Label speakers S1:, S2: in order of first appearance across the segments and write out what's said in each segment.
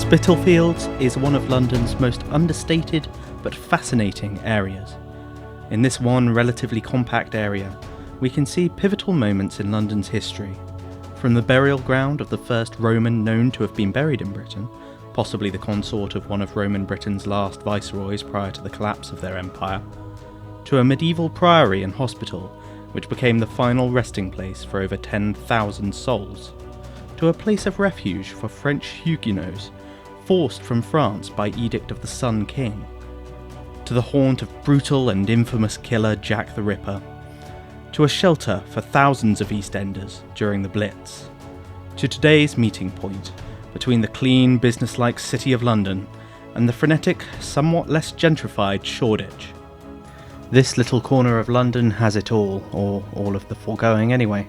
S1: Spitalfields is one of London's most understated but fascinating areas. In this one relatively compact area, we can see pivotal moments in London's history, from the burial ground of the first Roman known to have been buried in Britain, possibly the consort of one of Roman Britain's last viceroys prior to the collapse of their empire, to a medieval priory and hospital, which became the final resting place for over 10,000 souls, to a place of refuge for French Huguenots, forced from France by edict of the Sun King, to the haunt of brutal and infamous killer Jack the Ripper, to a shelter for thousands of East Enders during the Blitz, to today's meeting point between the clean, businesslike city of London and the frenetic, somewhat less gentrified Shoreditch. This little corner of London has it all, or all of the foregoing anyway.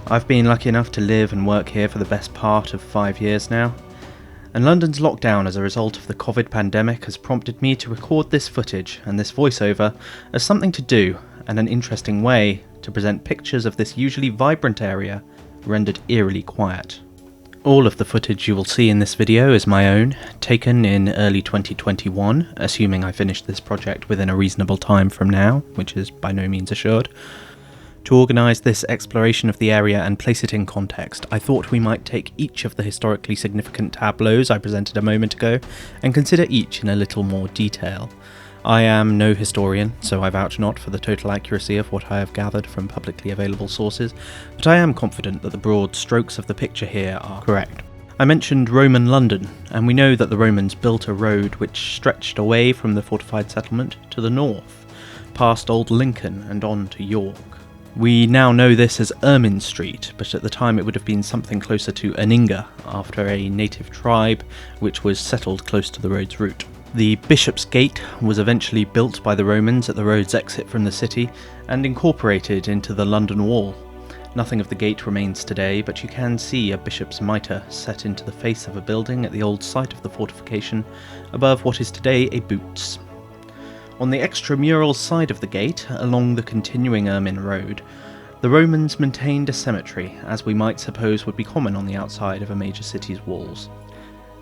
S1: I've been lucky enough to live and work here for the best part of 5 years now, and London's lockdown as a result of the COVID pandemic has prompted me to record this footage and this voiceover as something to do and an interesting way to present pictures of this usually vibrant area rendered eerily quiet. All of the footage you will see in this video is my own, taken in early 2021, assuming I finish this project within a reasonable time from now, which is by no means assured. To organise this exploration of the area and place it in context, I thought we might take each of the historically significant tableaus I presented a moment ago and consider each in a little more detail. I am no historian, so I vouch not for the total accuracy of what I have gathered from publicly available sources, but I am confident that the broad strokes of the picture here are correct. I mentioned Roman London, and we know that the Romans built a road which stretched away from the fortified settlement to the north, past Old Lincoln and on to York. We now know this as Ermine Street, but at the time it would have been something closer to Aninga, after a native tribe which was settled close to the road's route. The Bishop's Gate was eventually built by the Romans at the road's exit from the city and incorporated into the London Wall. Nothing of the gate remains today, but you can see a bishop's mitre set into the face of a building at the old site of the fortification, above what is today a boots. On the extramural side of the gate, along the continuing Ermine Road, the Romans maintained a cemetery, as we might suppose would be common on the outside of a major city's walls.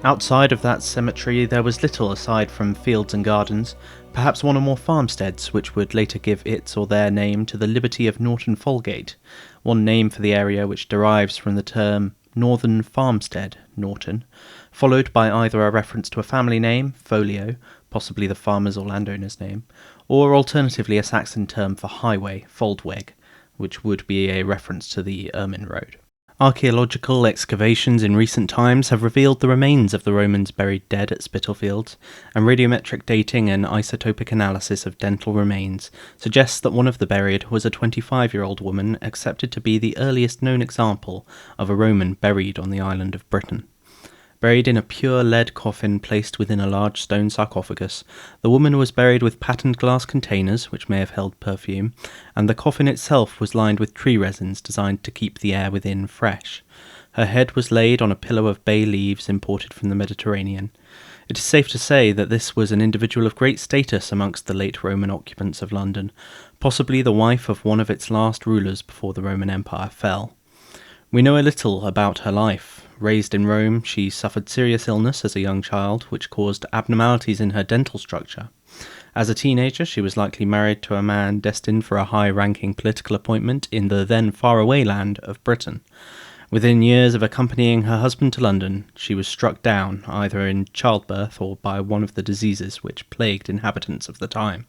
S1: Outside of that cemetery there was little aside from fields and gardens, perhaps one or more farmsteads which would later give its or their name to the liberty of Norton Folgate, one name for the area which derives from the term Northern Farmstead, Norton, followed by either a reference to a family name, Folio, possibly the farmer's or landowner's name, or alternatively a Saxon term for highway, Foldweg, which would be a reference to the Ermine Road. Archaeological excavations in recent times have revealed the remains of the Romans buried dead at Spitalfields, and radiometric dating and isotopic analysis of dental remains suggests that one of the buried was a 25-year-old woman accepted to be the earliest known example of a Roman buried on the island of Britain. Buried in a pure lead coffin placed within a large stone sarcophagus, the woman was buried with patterned glass containers, which may have held perfume, and the coffin itself was lined with tree resins designed to keep the air within fresh. Her head was laid on a pillow of bay leaves imported from the Mediterranean. It is safe to say that this was an individual of great status amongst the late Roman occupants of London, possibly the wife of one of its last rulers before the Roman Empire fell. We know a little about her life. Raised in Rome, she suffered serious illness as a young child, which caused abnormalities in her dental structure. As a teenager, she was likely married to a man destined for a high-ranking political appointment in the then faraway land of Britain. Within years of accompanying her husband to London, she was struck down, either in childbirth or by one of the diseases which plagued inhabitants of the time.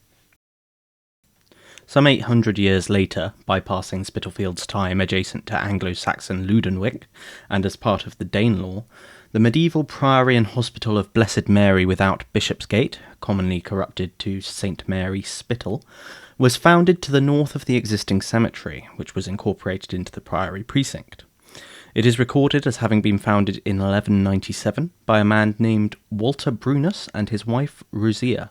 S1: Some 800 years later, bypassing Spitalfields' time adjacent to Anglo-Saxon Ludenwick, and as part of the Danelaw, the medieval priory and hospital of Blessed Mary without Bishopsgate, commonly corrupted to St. Mary Spital, was founded to the north of the existing cemetery, which was incorporated into the priory precinct. It is recorded as having been founded in 1197 by a man named Walter Brunus and his wife Rusia,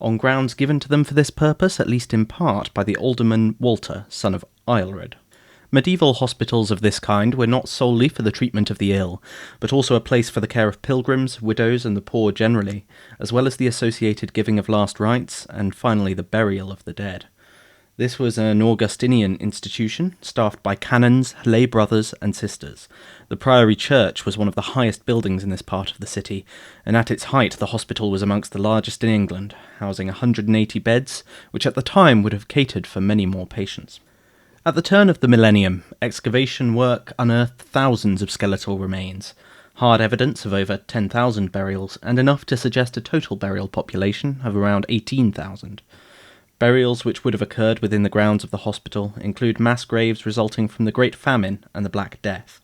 S1: on grounds given to them for this purpose, at least in part, by the alderman Walter, son of Aelred. Medieval hospitals of this kind were not solely for the treatment of the ill, but also a place for the care of pilgrims, widows, and the poor generally, as well as the associated giving of last rites, and finally the burial of the dead. This was an Augustinian institution, staffed by canons, lay brothers, and sisters. The Priory church was one of the highest buildings in this part of the city, and at its height the hospital was amongst the largest in England, housing 180 beds, which at the time would have catered for many more patients. At the turn of the millennium, excavation work unearthed thousands of skeletal remains, hard evidence of over 10,000 burials, and enough to suggest a total burial population of around 18,000. Burials which would have occurred within the grounds of the hospital include mass graves resulting from the Great Famine and the Black Death.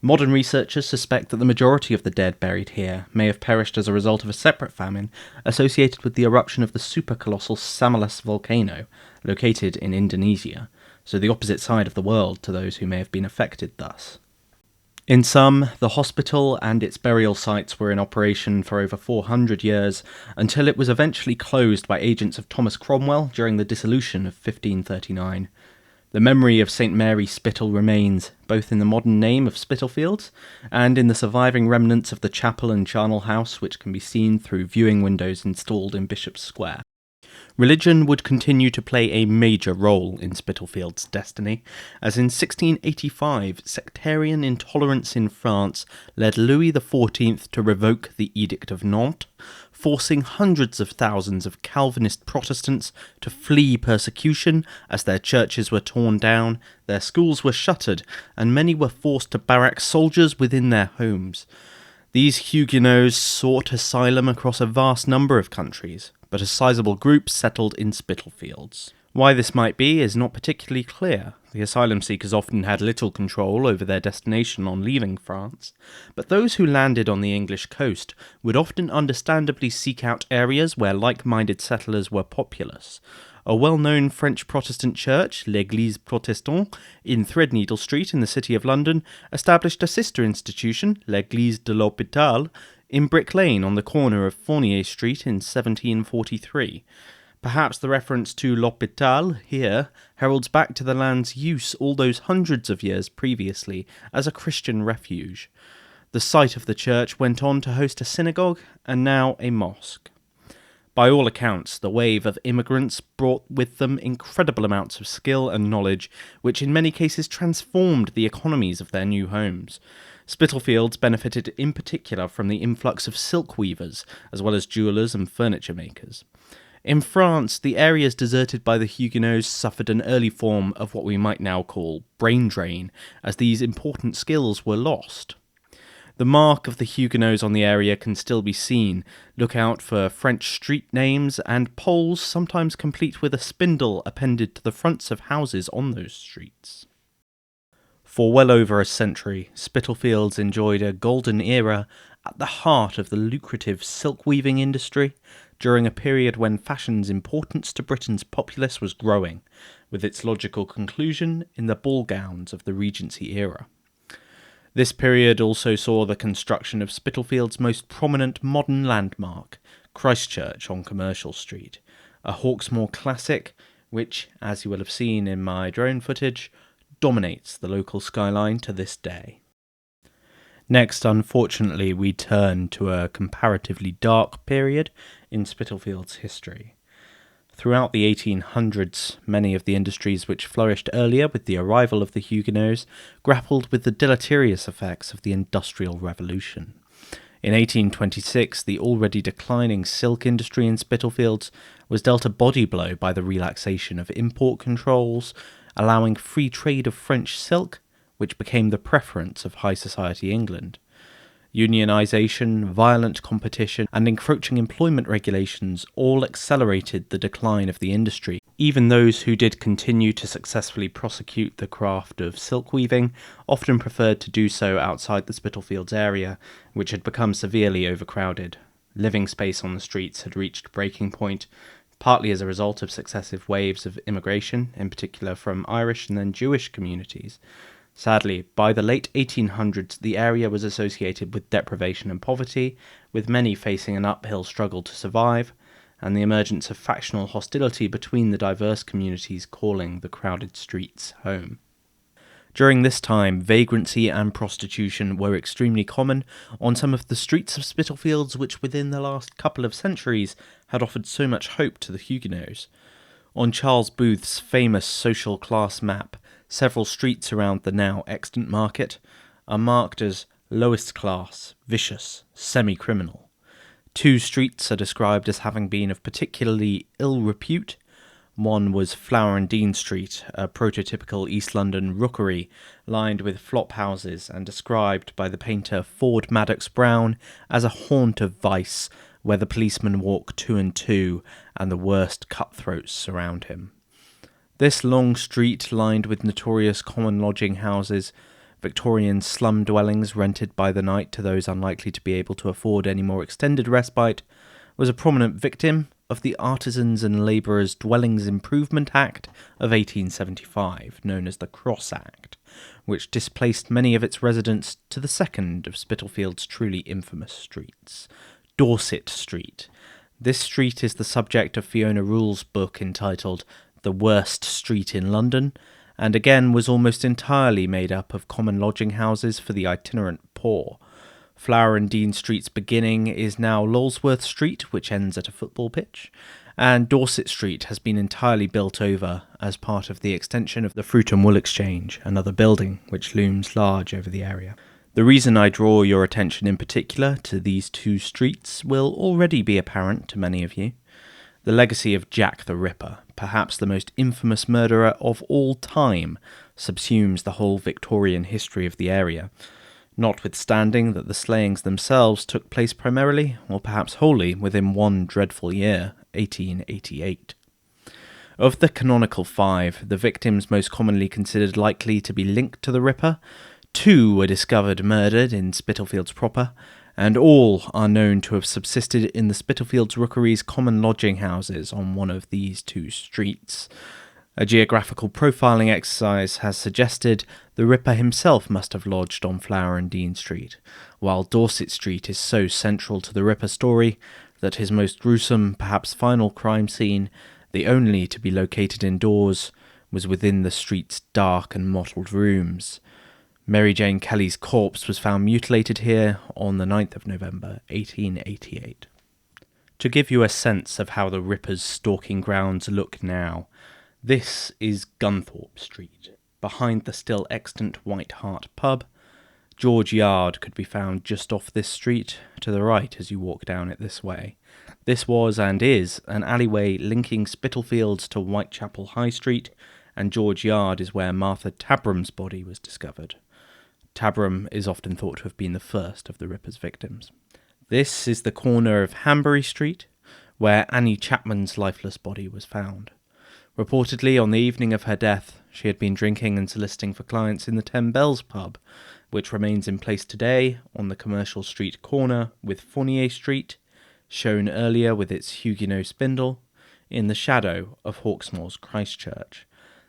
S1: Modern researchers suspect that the majority of the dead buried here may have perished as a result of a separate famine associated with the eruption of the supercolossal Samalas volcano, located in Indonesia, so the opposite side of the world to those who may have been affected thus. In sum, the hospital and its burial sites were in operation for over 400 years, until it was eventually closed by agents of Thomas Cromwell during the dissolution of 1539. The memory of St Mary Spital remains, both in the modern name of Spitalfields, and in the surviving remnants of the chapel and charnel house which can be seen through viewing windows installed in Bishop's Square. Religion would continue to play a major role in Spitalfields' destiny, as in 1685 sectarian intolerance in France led Louis XIV to revoke the Edict of Nantes, forcing hundreds of thousands of Calvinist Protestants to flee persecution as their churches were torn down, their schools were shuttered, and many were forced to barrack soldiers within their homes. These Huguenots sought asylum across a vast number of countries, but a sizable group settled in Spitalfields. Why this might be is not particularly clear. The asylum seekers often had little control over their destination on leaving France, but those who landed on the English coast would often understandably seek out areas where like-minded settlers were populous. A well-known French Protestant church, l'Église Protestante, in Threadneedle Street in the City of London, established a sister institution, l'Église de l'Hôpital, in Brick Lane on the corner of Fournier Street in 1743. Perhaps the reference to l'Hôpital here heralds back to the land's use all those hundreds of years previously as a Christian refuge. The site of the church went on to host a synagogue and now a mosque. By all accounts, the wave of immigrants brought with them incredible amounts of skill and knowledge, which in many cases transformed the economies of their new homes. Spitalfields benefited in particular from the influx of silk weavers, as well as jewellers and furniture makers. In France, the areas deserted by the Huguenots suffered an early form of what we might now call brain drain, as these important skills were lost. The mark of the Huguenots on the area can still be seen. Look out for French street names and poles, sometimes complete with a spindle appended to the fronts of houses on those streets. For well over a century, Spitalfields enjoyed a golden era at the heart of the lucrative silk weaving industry, during a period when fashion's importance to Britain's populace was growing, with its logical conclusion in the ball gowns of the Regency era. This period also saw the construction of Spitalfields' most prominent modern landmark, Christ Church on Commercial Street, a Hawksmoor classic which, as you will have seen in my drone footage, dominates the local skyline to this day. Next, unfortunately, we turn to a comparatively dark period in Spitalfields' history. Throughout the 1800s, many of the industries which flourished earlier with the arrival of the Huguenots grappled with the deleterious effects of the Industrial Revolution. In 1826, the already declining silk industry in Spitalfields was dealt a body blow by the relaxation of import controls, allowing free trade of French silk, which became the preference of high society England. Unionisation, violent competition, and encroaching employment regulations all accelerated the decline of the industry. Even those who did continue to successfully prosecute the craft of silk weaving often preferred to do so outside the Spitalfields area, which had become severely overcrowded. Living space on the streets had reached breaking point, partly as a result of successive waves of immigration, in particular from Irish and then Jewish communities. Sadly, by the late 1800s, the area was associated with deprivation and poverty, with many facing an uphill struggle to survive, and the emergence of factional hostility between the diverse communities calling the crowded streets home. During this time, vagrancy and prostitution were extremely common on some of the streets of Spitalfields which within the last couple of centuries had offered so much hope to the Huguenots. On Charles Booth's famous social class map, several streets around the now extant market are marked as lowest class, vicious, semi-criminal. 2 streets are described as having been of particularly ill repute. One was Flower and Dean Street, a prototypical East London rookery lined with flop houses and described by the painter Ford Madox Brown as a haunt of vice where the policemen walk 2 and 2 and the worst cutthroats surround him. This long street, lined with notorious common lodging houses, Victorian slum dwellings rented by the night to those unlikely to be able to afford any more extended respite, was a prominent victim of the Artisans and Labourers Dwellings Improvement Act of 1875, known as the Cross Act, which displaced many of its residents to the second of Spitalfields' truly infamous streets, Dorset Street. This street is the subject of Fiona Rule's book entitled The Worst Street in London, and again was almost entirely made up of common lodging houses for the itinerant poor. Flower and Dean Street's beginning is now Lolsworth Street, which ends at a football pitch, and Dorset Street has been entirely built over as part of the extension of the Fruit and Wool Exchange, another building which looms large over the area. The reason I draw your attention in particular to these 2 streets will already be apparent to many of you. The legacy of Jack the Ripper, perhaps the most infamous murderer of all time, subsumes the whole Victorian history of the area, notwithstanding that the slayings themselves took place primarily, or perhaps wholly, within one dreadful year, 1888. Of the canonical 5, the victims most commonly considered likely to be linked to the Ripper, 2 were discovered murdered in Spitalfields proper, and all are known to have subsisted in the Spitalfields Rookery's common lodging houses on one of these 2 streets. A geographical profiling exercise has suggested the Ripper himself must have lodged on Flower and Dean Street, while Dorset Street is so central to the Ripper story that his most gruesome, perhaps final crime scene, the only to be located indoors, was within the street's dark and mottled rooms. Mary Jane Kelly's corpse was found mutilated here on the 9th of November, 1888. To give you a sense of how the Ripper's stalking grounds look now, this is Gunthorpe Street, behind the still extant White Hart pub. George Yard could be found just off this street, to the right as you walk down it this way. This was and is an alleyway linking Spitalfields to Whitechapel High Street, and George Yard is where Martha Tabram's body was discovered. Tabram is often thought to have been the first of the Ripper's victims. This is the corner of Hanbury Street, where Annie Chapman's lifeless body was found. Reportedly, on the evening of her death, she had been drinking and soliciting for clients in the 10 Bells pub, which remains in place today on the Commercial Street corner with Fournier Street, shown earlier with its Huguenot spindle, in the shadow of Hawksmoor's Christ Church.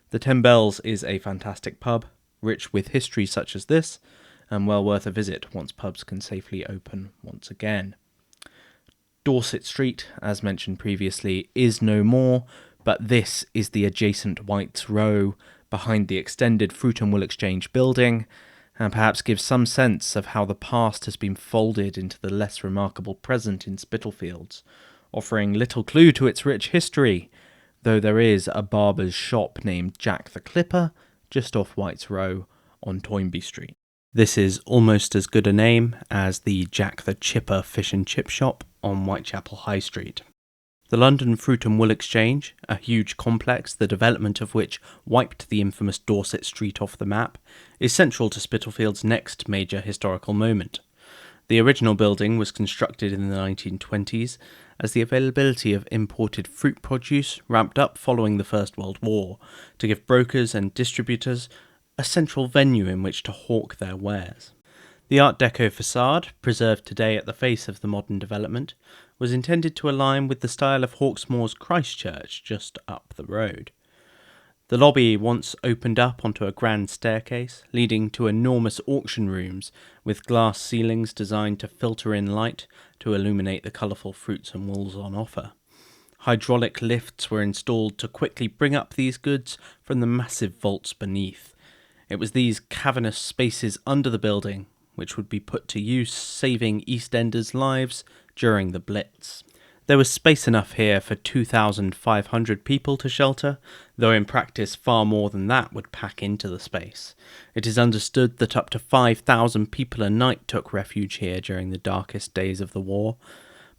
S1: The 10 Bells is a fantastic pub, rich with history such as this, and well worth a visit once pubs can safely open once again. Dorset Street, as mentioned previously, is no more, but this is the adjacent White's Row behind the extended Fruit and Wool Exchange building, and perhaps gives some sense of how the past has been folded into the less remarkable present in Spitalfields, offering little clue to its rich history, though there is a barber's shop named Jack the Clipper just off White's Row on Toynbee Street. This is almost as good a name as the Jack the Chipper fish and chip shop on Whitechapel High Street. The London Fruit and Wool Exchange, a huge complex the development of which wiped the infamous Dorset Street off the map, is central to Spitalfields' next major historical moment. The original building was constructed in the 1920s as the availability of imported fruit produce ramped up following the First World War to give brokers and distributors a central venue in which to hawk their wares. The Art Deco facade, preserved today at the face of the modern development, was intended to align with the style of Hawksmoor's Christ Church just up the road. The lobby once opened up onto a grand staircase, leading to enormous auction rooms with glass ceilings designed to filter in light to illuminate the colourful fruits and wools on offer. Hydraulic lifts were installed to quickly bring up these goods from the massive vaults beneath. It was these cavernous spaces under the building which would be put to use saving EastEnders' lives during the Blitz. There was space enough here for 2,500 people to shelter, though in practice far more than that would pack into the space. It is understood that up to 5,000 people a night took refuge here during the darkest days of the war.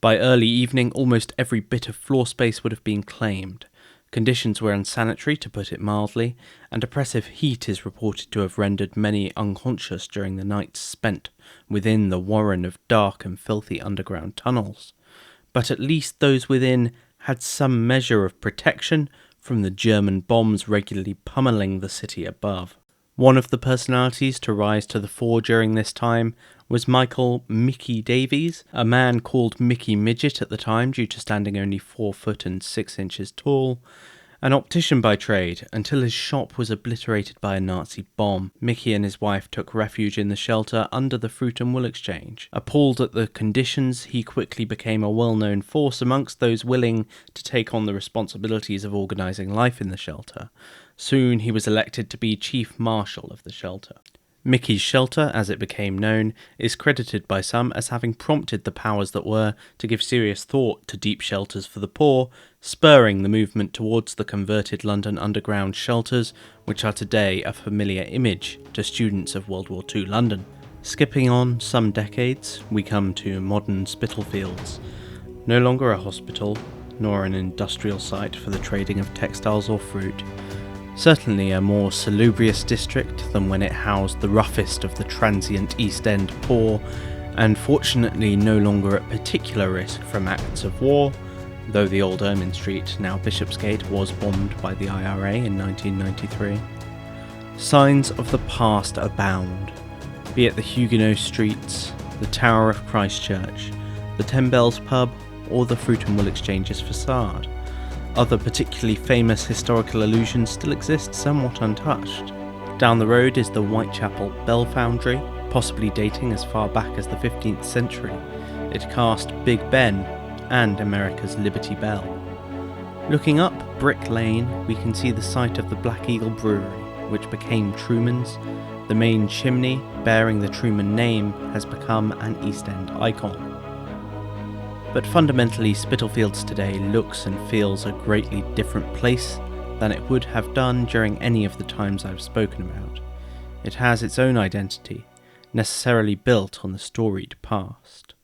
S1: By early evening, almost every bit of floor space would have been claimed. Conditions were unsanitary, to put it mildly, and oppressive heat is reported to have rendered many unconscious during the nights spent within the warren of dark and filthy underground tunnels. But at least those within had some measure of protection from the German bombs regularly pummeling the city above. One of the personalities to rise to the fore during this time was Michael Mickey Davies, a man called Mickey Midget at the time due to standing only 4 foot and 6 inches tall. An optician by trade, until his shop was obliterated by a Nazi bomb. Mickey and his wife took refuge in the shelter under the Fruit and Wool Exchange. Appalled at the conditions, he quickly became a well-known force amongst those willing to take on the responsibilities of organising life in the shelter. Soon he was elected to be Chief Marshal of the shelter. Mickey's shelter, as it became known, is credited by some as having prompted the powers that were to give serious thought to deep shelters for the poor, spurring the movement towards the converted London Underground shelters, which are today a familiar image to students of World War II London. Skipping on some decades, we come to modern Spitalfields, no longer a hospital, nor an industrial site for the trading of textiles or fruit. Certainly a more salubrious district than when it housed the roughest of the transient East End poor, and fortunately no longer at particular risk from acts of war, though the old Ermine Street, now Bishopsgate, was bombed by the IRA in 1993. Signs of the past abound, be it the Huguenot streets, the Tower of Christ Church, the Ten Bells pub, or the Fruit and Wool Exchange's facade. Other particularly famous historical allusions still exist somewhat untouched. Down the road is the Whitechapel Bell Foundry, possibly dating as far back as the 15th century. It cast Big Ben and America's Liberty Bell. Looking up Brick Lane, we can see the site of the Black Eagle Brewery, which became Truman's. The main chimney, bearing the Truman name, has become an East End icon. But fundamentally, Spitalfields today looks and feels a greatly different place than it would have done during any of the times I've spoken about. It has its own identity, necessarily built on the storied past.